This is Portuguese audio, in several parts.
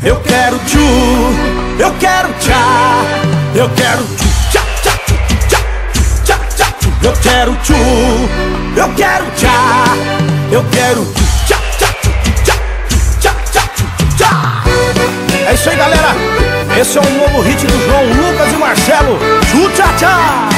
Eu quero tchu, eu quero tchá, eu quero tchu, tchá, tchá, tchá, tchá, tchá, tchá. Eu quero tchu, eu quero tchá, eu quero tchu, tchá, tchá, tchá, tchá, tchá, tchá. É isso aí, galera. Esse é um novo hit do João Lucas e Marcelo. Tchu, tchá, tchá.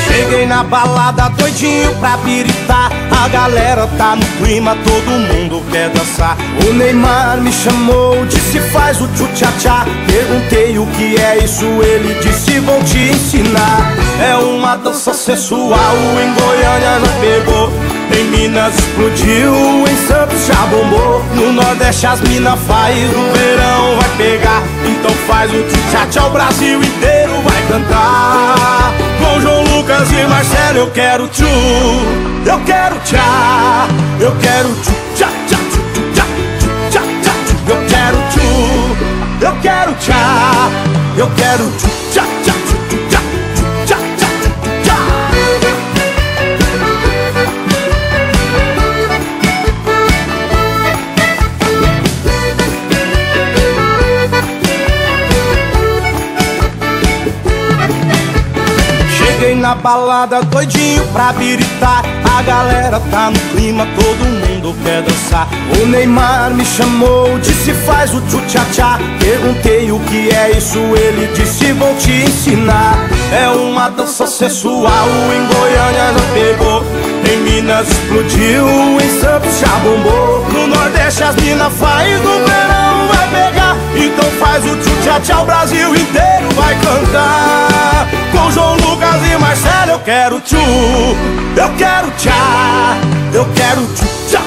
Cheguei na balada doidinho pra biritar. A galera tá no clima, todo mundo quer dançar. O Neymar me chamou, disse faz o tchu-tchá-tchá. Perguntei o que é isso, ele disse vou te ensinar. É uma dança sensual, em Goiânia já pegou, em Minas explodiu, em Santos já bombou. No Nordeste as mina faz, no verão vai pegar. Então faz o tchu-tchá-tchá, o Brasil inteiro vai cantar. Com João Lucas e Marcelo eu quero tchu, eu quero tchá, eu quero tchu, tchá, tchá, tchu, tchá, tchá, tchá, tchu. Eu quero tchu, eu quero tchá, eu quero tchu, tchá, tchá, tchu, tchá, tchá, tchá, tchá. Cheguei na balada doidinho pra biritar. A galera tá no clima, todo mundo quer dançar. O Neymar me chamou, disse faz o tchu-tchá-tchá. Perguntei o que é isso, ele disse vou te ensinar. É uma dança sensual, em Goiânia já pegou, em Minas explodiu, em Santos já bombou. No Nordeste as mina faz, no verão vai pegar. Então faz o tchu-tchá-tchá, o Brasil inteiro vai cantar. Com João Lucas e Marcelo eu quero tchu, eu quero tchá, eu quero tchu, tchá,